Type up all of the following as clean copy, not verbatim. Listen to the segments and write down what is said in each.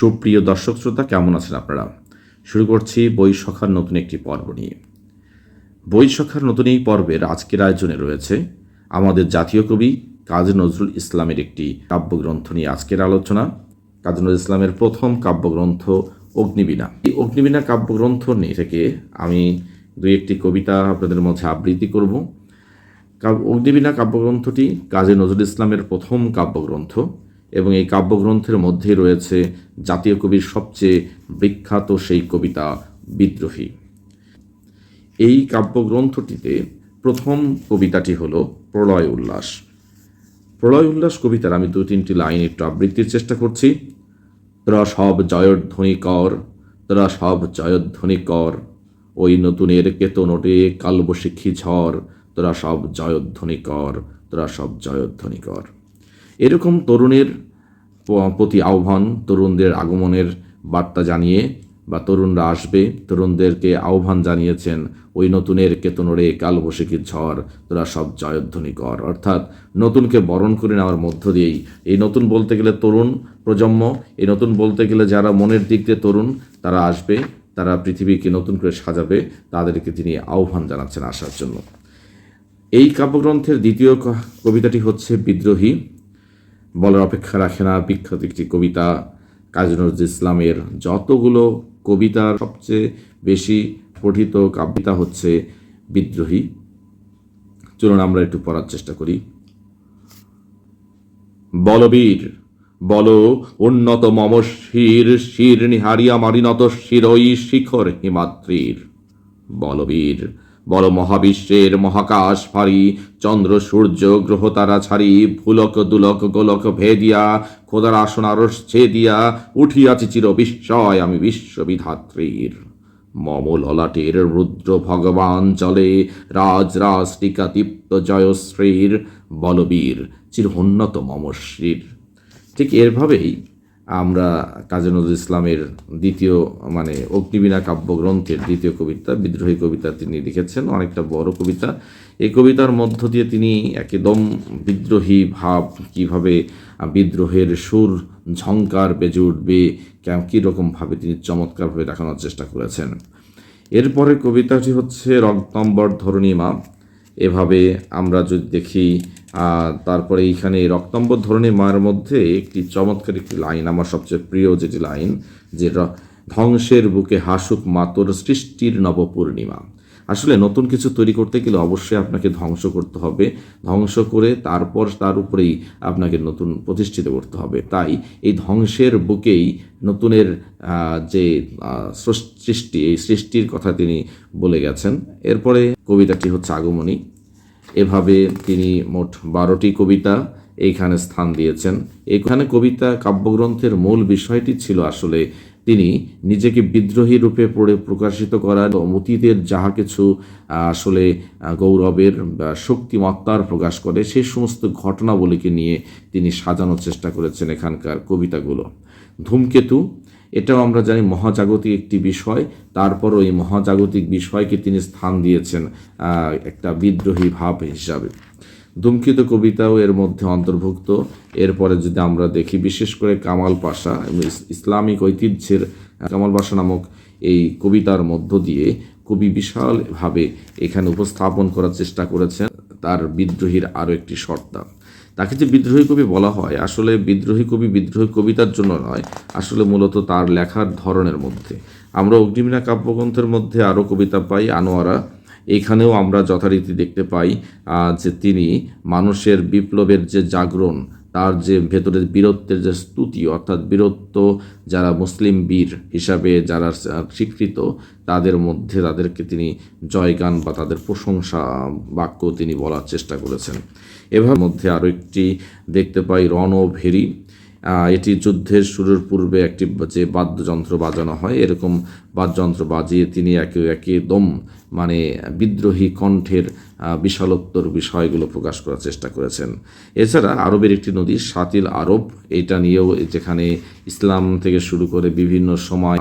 সুপ্রিয় দর্শক শ্রোতা, কেমন আছেন আপনারা? শুরু করছি বই সখার নতুন একটি পর্ব নিয়ে। বই সখার নতুন এই পর্বের আজকের আয়োজনে রয়েছে আমাদের জাতীয় কবি কাজী নজরুল ইসলামের একটি কাব্যগ্রন্থ নিয়ে আজকের আলোচনা। কাজী নজরুল ইসলামের প্রথম কাব্যগ্রন্থ অগ্নিবীণা। এই অগ্নিবীণা কাব্যগ্রন্থ নিয়ে থেকে আমি দুই একটি কবিতা আপনাদের মধ্যে আবৃত্তি করব। অগ্নিবীণা কাব্যগ্রন্থটি কাজী নজরুল ইসলামের প্রথম কাব্যগ্রন্থ এবং এই কাব্যগ্রন্থের মধ্যে রয়েছে জাতীয় কবির সবচেয়ে বিখ্যাত সেই কবিতা বিদ্রোহী। এই কাব্যগ্রন্থটিতে প্রথম কবিতাটি হল প্রলয় উল্লাস। প্রলয় উল্লাস কবিতার আমি 2-3টি লাইন একটু আবৃত্তির চেষ্টা করছি। তোরা সব জয়ধ্বনি কর, তোরা সব জয়ধ্বনি কর, ওই নতুনের কেতনোটে কালবৈশাখী ঝড়, তোরা সব জয়ধ্বনি কর, তোরা সব জয়ধ্বনি কর। এরকম তরুণের প্রতি আহ্বান, তরুণদের আগমনের বার্তা জানিয়ে বা তরুণরা আসবে, তরুণদেরকে আহ্বান জানিয়েছেন ওই নতুনের কেতনোরে কালবৈশাখীর ঝড়, তোরা সব জয়ধ্বনি কর। অর্থাৎ নতুনকে বরণ করে নেওয়ার মধ্য দিয়েই, এই নতুন বলতে গেলে তরুণ প্রজন্ম, এই নতুন বলতে গেলে যারা মনের দিক দিয়ে তরুণ, তারা আসবে, তারা পৃথিবীকে নতুন করে সাজাবে, তাদেরকে তিনি আহ্বান জানাচ্ছেন আসার জন্য। এই কাব্যগ্রন্থের দ্বিতীয় কবিতাটি হচ্ছে বিদ্রোহী। বলার অপেক্ষা রাখে না, বিখ্যাত একটি কবিতা। কাজী নজরুল ইসলামের যতগুলো কবিতার সবচেয়ে বেশি পঠিত কবিতা হচ্ছে বিদ্রোহী। চলুন আমরা একটু পড়ার চেষ্টা করি। বলবীর বল উন্নত মম শির, শির নিহারিয়া মারিনত শিরই শিখর হিমাদ্রির। বলবীর বল মহাবিশ্বের মহাকাশ ফারি, চন্দ্র সূর্য গ্রহ তারা ছাড়ি, ভুলক দুলক গোলক ভেদিয়া, খোদার আসন আরস ছেদিয়া, উঠিয়াছি চির বিস্ময় আমি বিশ্ববিধাত্রীর। মম ললাটের রুদ্র ভগবান চলে, রাজ রাজ টিকা দীপ্ত জয়শ্রীর। বলবীর চির উন্নত মম শ্রীর। ঠিক এরভাবেই আমরা কাজী নজরুল ইসলামের দ্বিতীয় অগ্নিবীণা কাব্যগ্রন্থের দ্বিতীয় কবিতা বিদ্রোহী কবিতা তিনি লিখেছেন। অনেকটা বড় কবিতা। এই কবিতার মধ্য দিয়ে তিনি একদম বিদ্রোহী ভাব, কিভাবে বিদ্রোহের সুর ঝংকার বেজে উঠবে, কীরকমভাবে তিনি চমৎকারভাবে দেখানোর চেষ্টা করেছেন। এরপরে কবিতাটি হচ্ছে রক্তাম্বর ধরণীমা। এভাবে আমরা যদি দেখি, তারপরে এইখানে রক্তাম্বর ধরণী মায়ের মধ্যে একটি চমৎকার একটি লাইন, আমার সবচেয়ে প্রিয় যেটি লাইন, যে ধ্বংসের বুকে হাসুক মাতর সৃষ্টির নবপূর্ণিমা। আসলে নতুন কিছু তৈরি করতে গেলে অবশ্যই আপনাকে ধ্বংস করতে হবে, ধ্বংস করে তারপর তার উপরেই আপনাকে নতুন প্রতিষ্ঠিত করতে হবে। তাই এই ধ্বংসের বুকেই নতুনের যে সৃষ্টি, এই সৃষ্টির কথা তিনি বলে গেছেন। এরপরে কবিতাটি হচ্ছে আগমনী। এভাবে তিনি মোট 12টি কবিতা এইখানে স্থান দিয়েছেন। এইখানে কবিতা কাব্যগ্রন্থের মূল বিষয়টি ছিল আসলে তিনি নিজেকে বিদ্রোহী রূপে পড়ে প্রকাশিত করার, অতীতের যাহা কিছু আসলে গৌরবের বা শক্তিমত্তার প্রকাশ করে, সেই সমস্ত ঘটনাবলীকে নিয়ে তিনি সাজানোর চেষ্টা করেছেন এখানকার কবিতাগুলো। ধূমকেতু, এটাও আমরা জানি মহাজাগতিক একটি বিষয়, তারপরও এই মহাজাগতিক বিষয়কে তিনি স্থান দিয়েছেন একটা বিদ্রোহী ভাব হিসাবে। ধূমকেতু কবিতাও এর মধ্যে অন্তর্ভুক্ত। এরপরে যদি আমরা দেখি, বিশেষ করে কামাল পাশা, ইসলামিক ঐতিহ্যের কামাল পাশা নামক এই কবিতার মধ্য দিয়ে কবি বিশালভাবে এখানে উপস্থাপন করার চেষ্টা করেছেন তার বিদ্রোহীর আরও একটি সত্তা। তাকে যে বিদ্রোহী কবি বলা হয়, আসলে বিদ্রোহী কবি বিদ্রোহী কবিতার জন্য নয়, আসলে মূলত তার লেখার ধরনের মধ্যে। আমরা অগ্নিবীণা কাব্যগ্রন্থের মধ্যে আরও কবিতা পাই, আনোয়ারা। এখানেও আমরা যথারীতি দেখতে পাই যে তিনি মানুষের বিপ্লবের যে জাগরণ, তার যে ভেতরের বীরত্বের যে স্তুতি, অর্থাৎ বীরত্ব যারা মুসলিম বীর হিসাবে যারা স্বীকৃত, তাদের মধ্যে তাদেরকে তিনি জয়গান বা তাদের প্রশংসা বাক্য তিনি বলার চেষ্টা করেছেন। এভাবে মধ্যে আরও একটি দেখতে পাই রণভেরী। এটি যুদ্ধের শুরুর পূর্বে একটি যে বাদ্যযন্ত্র বাজানো হয়, এরকম বাদ্যযন্ত্র বাজিয়ে তিনি একদম বিদ্রোহী কণ্ঠের বিশালোত্তর বিষয়গুলো প্রকাশ করার চেষ্টা করেছেন। এছাড়া আরবের একটি নদী সাতিল আরব, এটা নিয়েও যেখানে ইসলাম থেকে শুরু করে বিভিন্ন সময়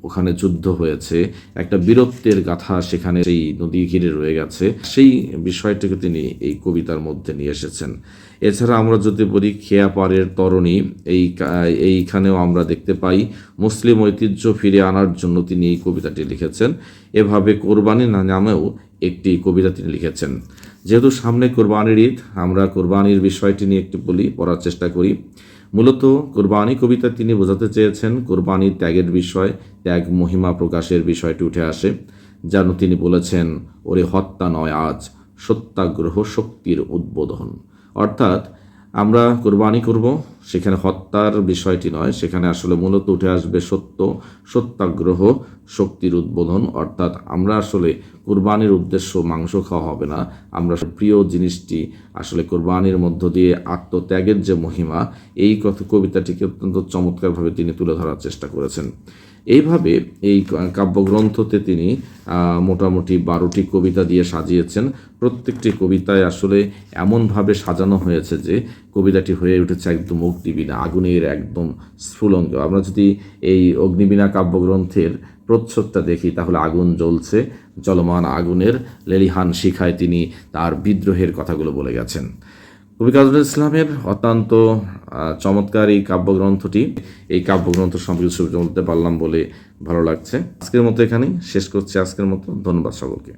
ওখানে যুদ্ধ হয়েছে, একটা বীরত্বের গাথা সেখানে সেই নদী ঘিরে রয়ে গেছে, সেই বিষয়টিকে তিনি এই কবিতার মধ্যে নিয়ে এসেছেন। এছাড়া আমরা যদি বলি খেয়া পাড়ের তরণী, এইখানেও আমরা দেখতে পাই মুসলিম ঐতিহ্য ফিরে আনার জন্য তিনি এই কবিতাটি লিখেছেন। এভাবে কোরবানি নামেও একটি কবিতা তিনি লিখেছেন। যেহেতু সামনে কোরবানির ঈদ, আমরা কোরবানির বিষয়টি নিয়ে একটু পড়ার চেষ্টা করি। মূলত কোরবানি কবিতা তিনি বোঝাতে চেয়েছেন কোরবানির ত্যাগের বিষয়, ত্যাগ মহিমা প্রকাশের বিষয়টি উঠে আসে। যেন তিনি বলেছেন, ওরে হত্যা নয় আজ, সত্যাগ্রহ শক্তির উদ্বোধন। অর্থাৎ আমরা কোরবানি করব, সেখানে হত্যার বিষয়টি নয়, সেখানে আসলে মূলত উঠে আসবে সত্যাগ্রহ শক্তির উদ্বোধন। অর্থাৎ আমরা আসলে কোরবানির উদ্দেশ্য মাংস খাওয়া হবে না, আমরা প্রিয় জিনিসটি আসলে কোরবানির মধ্য দিয়ে আত্মত্যাগের যে মহিমা, এই কবিতাটিকে অত্যন্ত চমৎকারভাবে তিনি তুলে ধরার চেষ্টা করেছেন। এইভাবে এই কাব্যগ্রন্থতে তিনি মোটামুটি 12টি কবিতা দিয়ে সাজিয়েছেন। প্রত্যেকটি কবিতায় আসলে এমনভাবে সাজানো হয়েছে যে কবিতাটি হয়ে উঠেছে একদম অগ্নিবীণা, আগুনের একদম স্ফুলঙ্গ। আমরা যদি এই অগ্নিবীণা কাব্যগ্রন্থের প্রচ্ছদটা দেখি তাহলে আগুন জ্বলছে, চলমান আগুনের লেলিহান শিখায় তিনি তার বিদ্রোহের কথাগুলো বলে গেছেন। কবি কাজী নজরুল ইসলামের অত্যন্ত চমৎকার এই কাব্যগ্রন্থটি, এই কাব্যগ্রন্থ সম্পর্কে কিছু বলতে পারলাম বলে ভালো লাগছে। আজকের মতো এখানেই শেষ করছি। আজকের মতো ধন্যবাদ সকলকে।